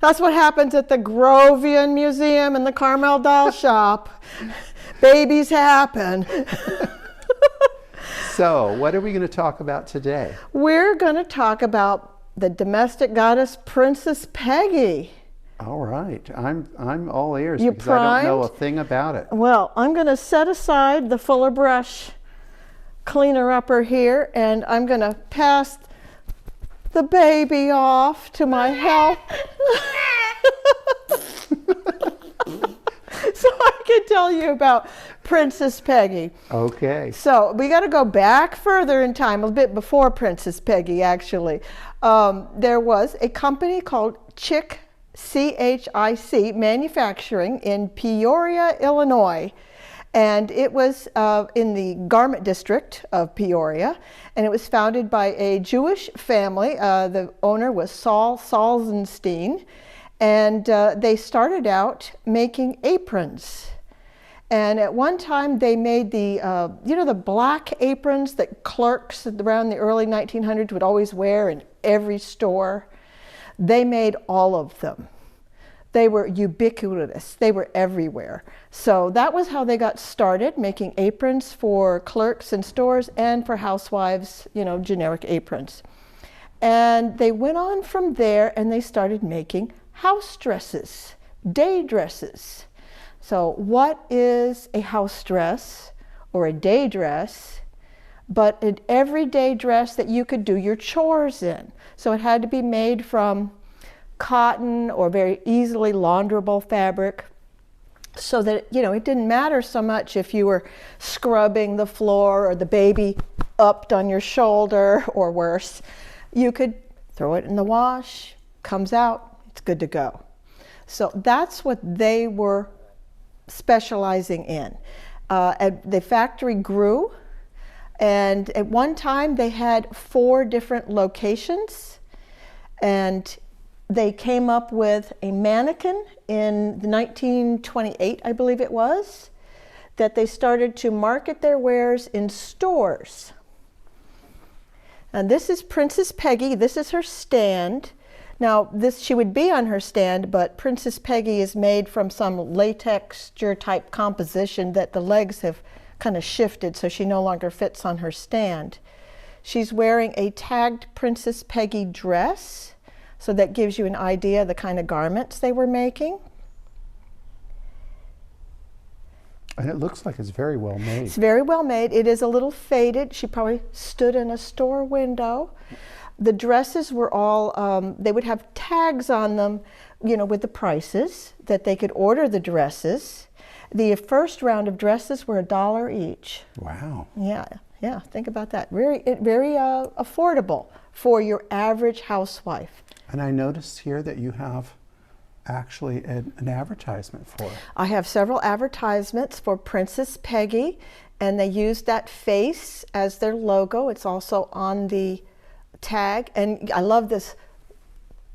That's what happens at the Grovian Museum and the Carmel Doll Shop. Babies happen. So, what are we going to talk about today? We're going to talk about the domestic goddess, Princess Peggy. All right. I'm all ears You because primed? I don't know a thing about it. Well, I'm going to set aside the Fuller Brush cleaner upper here, and I'm going to pass the baby off to my help. So I can tell you about Princess Peggy. Okay. So we got to go back further in time, a bit before Princess Peggy, actually. There was a company called Chic, C-H-I-C, Manufacturing in Peoria, Illinois. And it was in the garment district of Peoria, and it was founded by a Jewish family. The owner was Saul Salzenstein, and they started out making aprons. And at one time they made the, the black aprons that clerks around the early 1900s would always wear in every store. They made all of them. They were ubiquitous. They were everywhere. So that was how they got started, making aprons for clerks in stores and for housewives, generic aprons. And they went on from there and they started making house dresses, day dresses. So what is a house dress or a day dress but an everyday dress that you could do your chores in? So it had to be made from cotton or very easily launderable fabric, so that it didn't matter so much if you were scrubbing the floor or the baby upped on your shoulder or worse. You could throw it in the wash, comes out, it's good to go. So that's what they were specializing in. The factory grew, and at one time they had 4 different locations, and they came up with a mannequin in 1928, I believe it was, that they started to market their wares in stores. And this is Princess Peggy. This is her stand. Now, she would be on her stand, but Princess Peggy is made from some latex type composition that the legs have kind of shifted, so she no longer fits on her stand. She's wearing a tagged Princess Peggy dress. So that gives you an idea of the kind of garments they were making. And it looks like it's very well made. It's very well made. It is a little faded. She probably stood in a store window. The dresses were all, they would have tags on them, with the prices that they could order the dresses. The first round of dresses were $1 each. Wow. Yeah, think about that. Very affordable for your average housewife. And I noticed here that you have actually an advertisement for it. I have several advertisements for Princess Peggy, and they use that face as their logo. It's also on the tag, and I love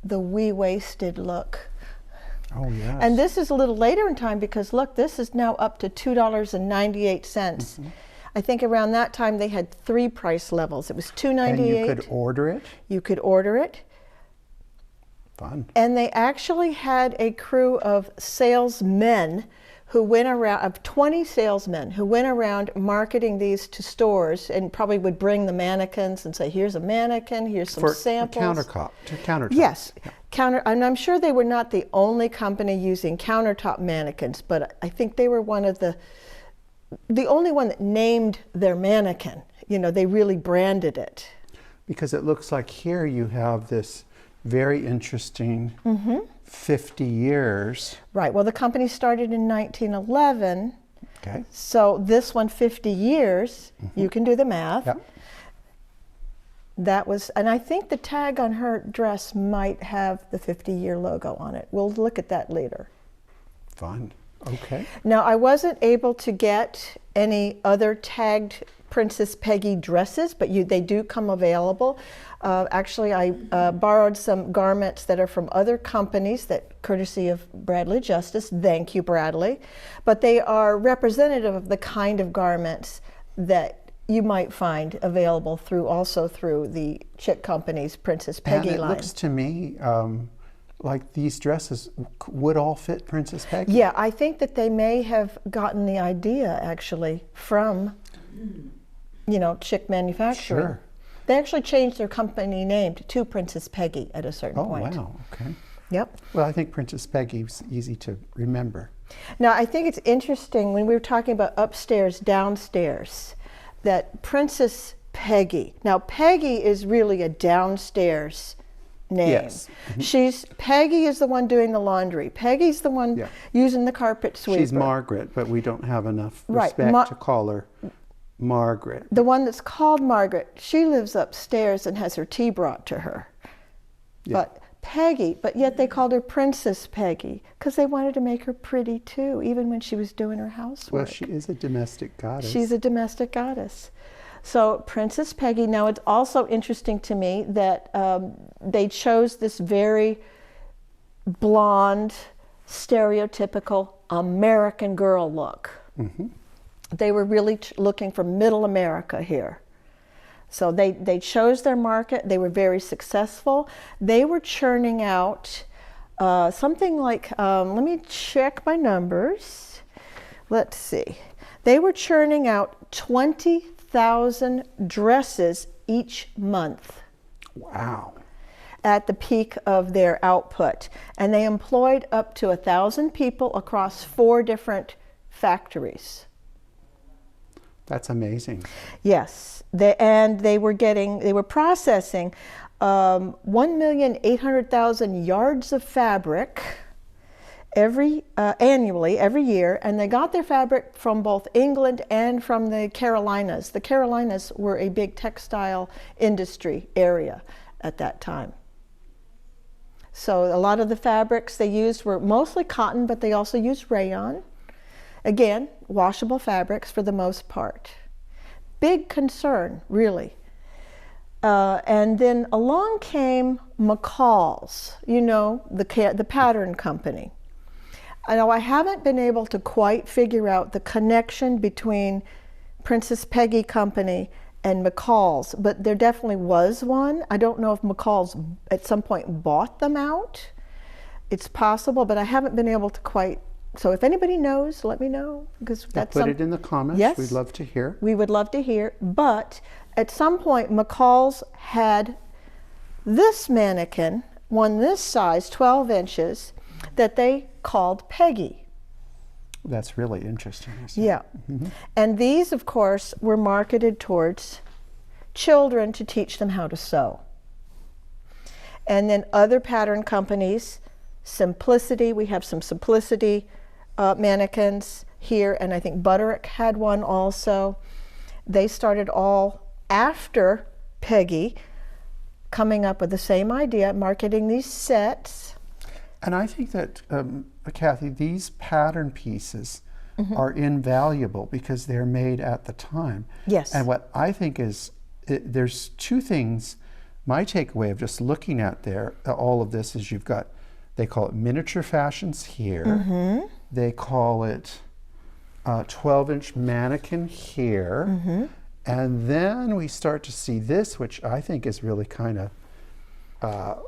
the wee-waisted look. Oh, yes. And this is a little later in time because, look, this is now up to $2.98. Mm-hmm. I think around that time they had 3 price levels. It was $2.98. And you could order it? You could order it. Fun. And they actually had a crew of salesmen who went around, of 20 salesmen who went around marketing these to stores and probably would bring the mannequins and say, here's a mannequin, here's some samples. Countertop. Yes. Yeah. And I'm sure they were not the only company using countertop mannequins, but I think they were one of the only one that named their mannequin. They really branded it. Because it looks like here you have this very interesting 50 years. Right. Well, the company started in 1911. Okay. So this one, 50 years, you can do the math. Yep. That was, and I think the tag on her dress might have the 50-year logo on it. We'll look at that later. Fun. Okay. Now, I wasn't able to get any other tagged Princess Peggy dresses, but they do come available. Actually, I borrowed some garments that are from other companies, that courtesy of Bradley Justice. Thank you, Bradley. But they are representative of the kind of garments that you might find available also through the Chic Company's Princess Peggy line. And it looks to me like these dresses would all fit Princess Peggy. Yeah, I think that they may have gotten the idea actually from, Chick Manufacturing. Sure. They actually changed their company name to Princess Peggy at a certain point. Oh, wow, okay. Yep. Well, I think Princess Peggy was easy to remember. Now, I think it's interesting when we were talking about upstairs, downstairs, that Princess Peggy. Now, Peggy is really a downstairs name. Yes. Peggy is the one doing the laundry. Peggy's the one using the carpet sweeper. She's Margaret, but we don't have enough Right. respect to call her Margaret. The one that's called Margaret, she lives upstairs and has her tea brought to her. Yeah. But yet they called her Princess Peggy because they wanted to make her pretty too, even when she was doing her housework. Well, she is a domestic goddess. She's a domestic goddess. So Princess Peggy. Now it's also interesting to me that they chose this very blonde, stereotypical American girl look. Mm-hmm. They were really looking for middle America here. So they chose their market. They were very successful. They were churning out something like, let me check my numbers. Let's see. They were churning out 20,000 dresses each month. Wow. At the peak of their output. And they employed up to 1,000 people across 4 different factories. That's amazing. Yes, they were processing 1,800,000 yards of fabric annually, every year, and they got their fabric from both England and from the Carolinas. The Carolinas were a big textile industry area at that time. So a lot of the fabrics they used were mostly cotton, but they also used rayon. Again, washable fabrics for the most part. Big concern, really. And then along came McCall's, the pattern company. I know I haven't been able to quite figure out the connection between Princess Peggy Company and McCall's, but there definitely was one. I don't know if McCall's at some point bought them out. It's possible, but I haven't been able to quite. So if anybody knows, let me know, because that's put it in the comments. Yes, we'd love to hear. We would love to hear. But at some point, McCall's had this mannequin, one this size, 12 inches, that they called Peggy. That's really interesting. Isn't it? Yeah. Mm-hmm. And these, of course, were marketed towards children to teach them how to sew. And then other pattern companies, Simplicity, we have some Simplicity mannequins here, and I think Butterick had one also. They started all after Peggy, coming up with the same idea, marketing these sets. And I think that, Kathy, these pattern pieces are invaluable because they're made at the time. Yes. And what I think is, there's 2 things. My takeaway of just looking at all of this is you've got, they call it miniature fashions here. Mm-hmm. They call it 12-inch mannequin here. Mm-hmm. And then we start to see this, which I think is really kind of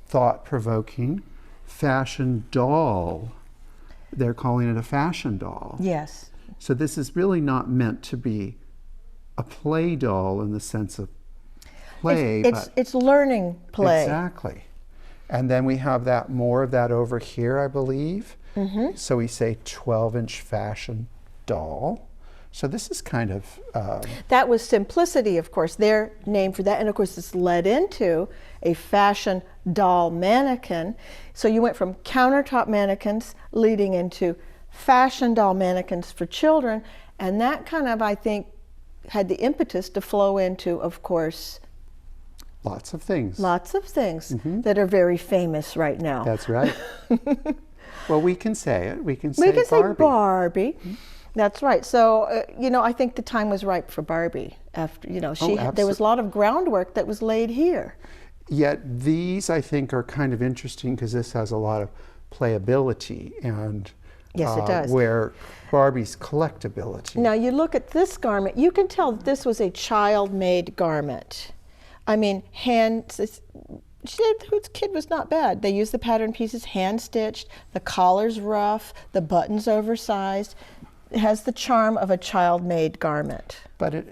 thought-provoking, fashion doll. They're calling it a fashion doll. Yes. So this is really not meant to be a play doll in the sense of play. It's learning play. Exactly. And then we have more of that over here, I believe. Mm-hmm. So we say 12-inch fashion doll. So this is kind of... that was Simplicity, of course, their name for that. And of course, this led into a fashion doll mannequin. So you went from countertop mannequins leading into fashion doll mannequins for children. And that kind of, I think, had the impetus to flow into, of course... Lots of things. Lots of things that are very famous right now. That's right. Well, we can say it. We can say Barbie. Say Barbie. Mm-hmm. That's right. So, I think the time was ripe for Barbie. After, there was a lot of groundwork that was laid here. Yet these, I think, are kind of interesting because this has a lot of playability and yes, it does. Where Barbie's collectability. Now, you look at this garment, you can tell that this was a child-made garment. I mean, whose kid was not bad. They used the pattern pieces hand stitched, the collar's rough, the buttons oversized. It has the charm of a child-made garment. But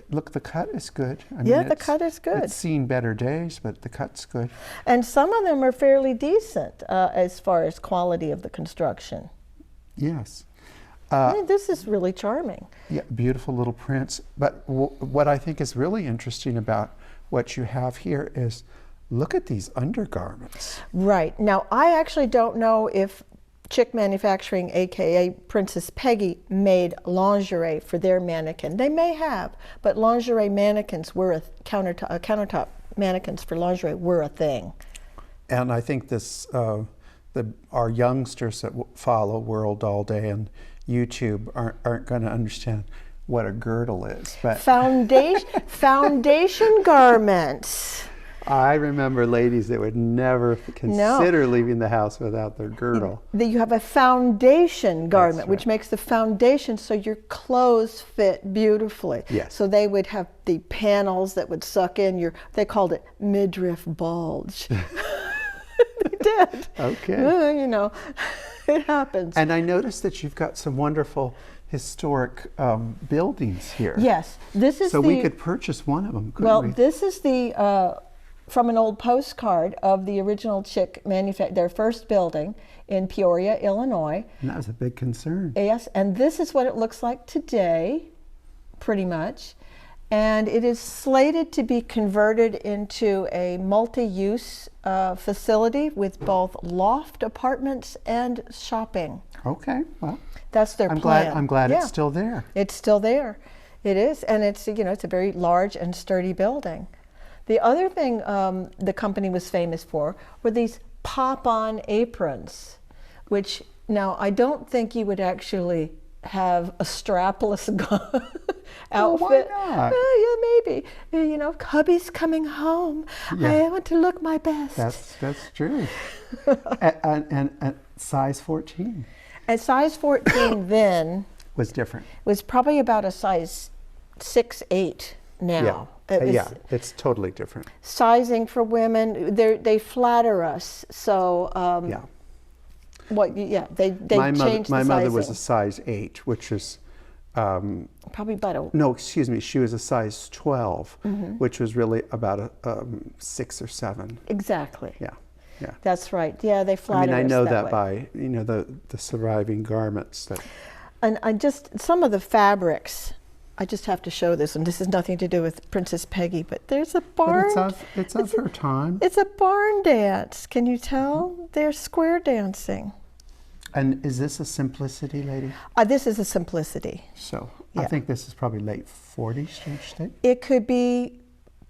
look, the cut is good. I Yeah, mean, the cut is good. It's seen better days, but the cut's good. And some of them are fairly decent as far as quality of the construction. Yes. I mean, this is really charming. Yeah, beautiful little prints. But what I think is really interesting about what you have here is, look at these undergarments. Right. Now, I actually don't know if Chick Manufacturing, aka Princess Peggy, made lingerie for their mannequin. They may have, but lingerie mannequins were countertop mannequins for lingerie were a thing. And I think this, our youngsters that follow World All Day and YouTube aren't going to understand what a girdle is. But Foundation garments. I remember ladies that would never consider leaving the house without their girdle. You have a foundation garment, right. which makes the foundation so your clothes fit beautifully. Yes. So they would have the panels that would suck in they called it midriff bulge. They did. Okay. You know, it happens. And I noticed that you've got some wonderful historic buildings here. Yes. This is so we could purchase one of them, couldn't we? This is from an old postcard of the original Chick their first building in Peoria, Illinois. And that was a big concern. Yes, and this is what it looks like today, pretty much. And it is slated to be converted into a multi-use facility with both loft apartments and shopping. Okay, well, that's their plan. I'm glad it's still there. It's still there. It is, and it's it's a very large and sturdy building. The other thing the company was famous for were these pop-on aprons, which now I don't think you would actually have a strapless outfit. Well, why not? Yeah, maybe. Hubby's coming home. Yeah. I want to look my best. That's true. and size 14. And size 14 then was different. Was probably about a size 6'8" now. Yeah, it's totally different. Sizing for women, they flatter us. So yeah. They changed my the mother was sizing. a size 8, which is probably about no, excuse me, she was a size 12, which was really about a 6 or 7. Exactly. Yeah. Yeah. That's right. Yeah, they flatter us. I know that way. By the surviving garments that. And I just some of the fabrics. I just have to show this, and this has nothing to do with Princess Peggy, but there's a barn. But it's of her time. It's a barn dance. Can you tell? They're square dancing. And is this a simplicity, lady? This is a simplicity. So Yeah. I think this is probably late 40s, don't you think? It could be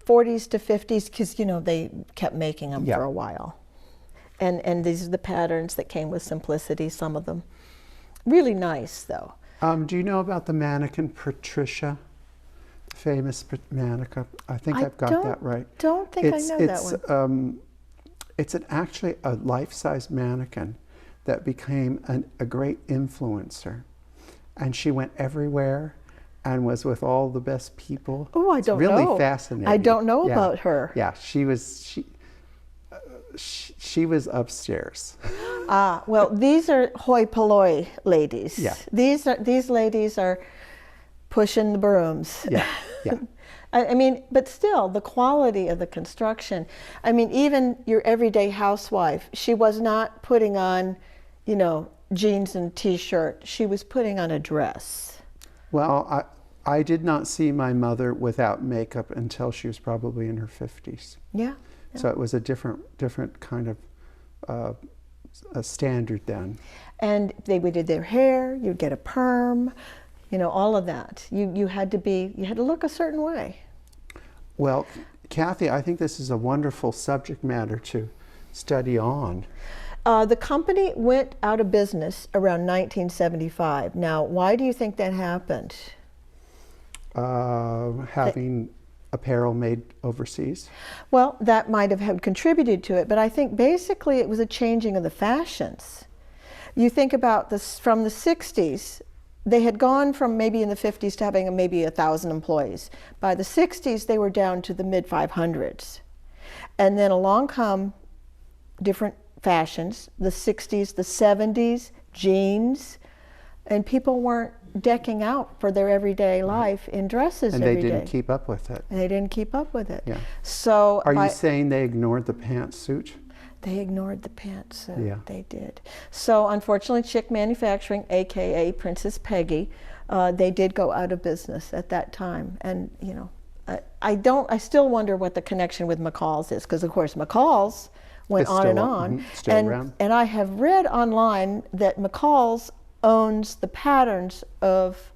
40s to 50s because, they kept making them for a while. And these are the patterns that came with simplicity, some of them. Really nice, though. Do you know about the mannequin Patricia? The famous mannequin. I think I've got that right. Don't think I know that one. It's actually a life-size mannequin that became a great influencer. And she went everywhere and was with all the best people. Oh, I don't know. Really fascinating. I don't know about her. Yeah, she was upstairs. Well, these are hoi polloi ladies. Yeah. These ladies are pushing the brooms. Yeah, yeah. I mean, but still, the quality of the construction. I mean, even your everyday housewife, she was not putting on, jeans and t-shirt. She was putting on a dress. Well, I did not see my mother without makeup until she was probably in her 50s. Yeah. So it was a different kind of a standard then. And they did their hair. You'd get a perm, all of that. You had to look a certain way. Well, Kathy, I think this is a wonderful subject matter to study on. The company went out of business around 1975. Now, why do you think that happened? Having apparel made overseas? Well, that might have contributed to it, but I think basically it was a changing of the fashions. You think about this from the 60s, they had gone from maybe in the 50s to having maybe 1,000 employees. By the 60s, they were down to the mid 500s. And then along come different fashions, the 60s, the 70s, jeans, and people weren't decking out for their everyday life in dresses And every they day. didn't keep up with it. And they didn't keep up with it. Yeah. So Are you saying they ignored the pantsuit? they ignored the pantsuit. Yeah. They did. So unfortunately, Chick Manufacturing, aka Princess Peggy, they did go out of business at that time. And you know, I still wonder what the connection with McCall's is, because of course McCall's went It's on still and on- on. still around. And I have read online that McCall's owns the patterns of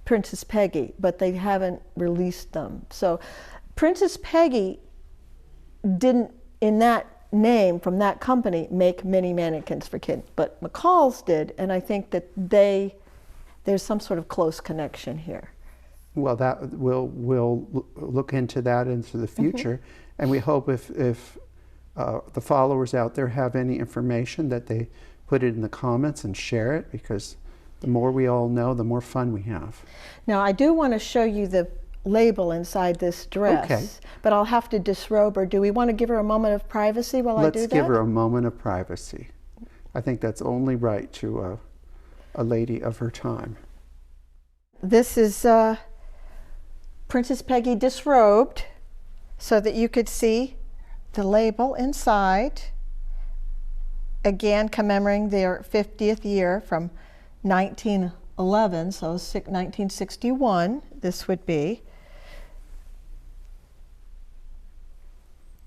Princess Peggy, but they haven't released them. So Princess Peggy didn't, in that name from that company, make mini mannequins for kids, but McCall's did, and I think that there's some sort of close connection here. Well, that we'll look into that into the future, and we hope if the followers out there have any information that they put it in the comments and share it, because the more we all know, the more fun we have. Now I do want to show you the label inside this dress, Okay. but I'll have to disrobe her. Do we want to give her a moment of privacy while I do that? Let's give her a moment of privacy. I think that's only right to a lady of her time. This is Princess Peggy disrobed so that you could see the label inside. Again, commemorating their 50th year from 1911, so 1961 this would be.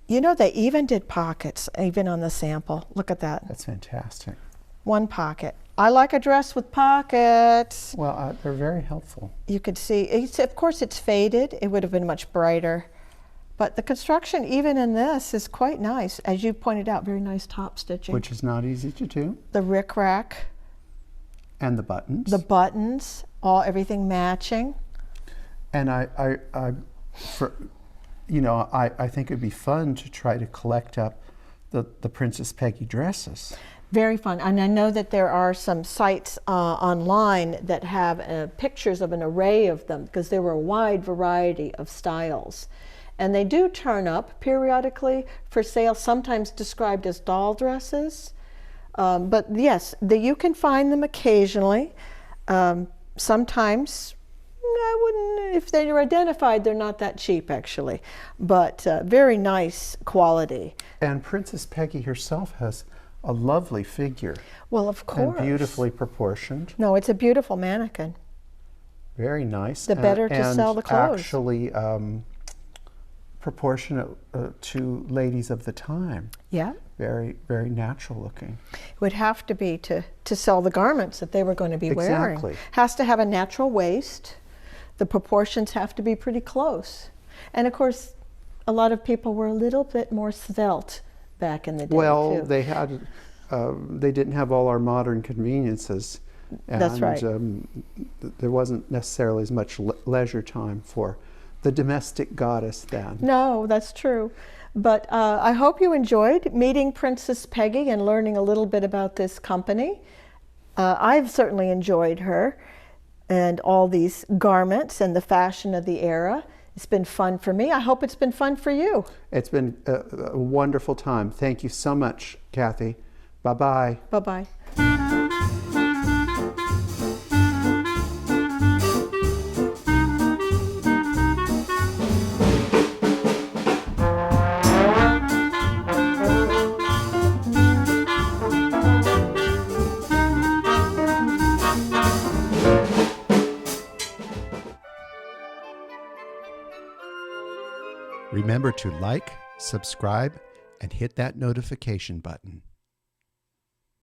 You know, they even did pockets, even on the sample. Look at that. That's fantastic. One pocket. I like a dress with pockets. Well, they're very helpful. You could see, of course it's faded. It would have been much brighter. But the construction, even in this, is quite nice. As you pointed out, very nice top stitching. Which is not easy to do. The rickrack, And the buttons. the buttons, everything matching. And I think it'd be fun to try to collect up the Princess Peggy dresses. Very fun. And I know that there are some sites online that have pictures of an array of them, because there were a wide variety of styles. And they do turn up periodically for sale, sometimes described as doll dresses. But yes, you can find them occasionally. Sometimes, I wouldn't, if they're identified, they're not that cheap actually, but very nice quality. And Princess Peggy herself has a lovely figure. Well, of course. And beautifully proportioned. No, it's a beautiful mannequin. Very nice. The better to sell the clothes. Actually proportionate to ladies of the time. Yeah. Very, very natural looking. It would have to be to sell the garments that they were going to be wearing. Exactly. Has to have a natural waist. The proportions have to be pretty close. And of course, a lot of people were a little bit more svelte back in the day, Well, too. they didn't have all our modern conveniences. And, That's right. There wasn't necessarily as much leisure time for the domestic goddess then. No, that's true. But I hope you enjoyed meeting Princess Peggy and learning a little bit about this company. I've certainly enjoyed her and all these garments and the fashion of the era. It's been fun for me. I hope it's been fun for you. It's been a wonderful time. Thank you so much, Kathy. Bye-bye. Bye-bye. Remember to like, subscribe, and hit that notification button.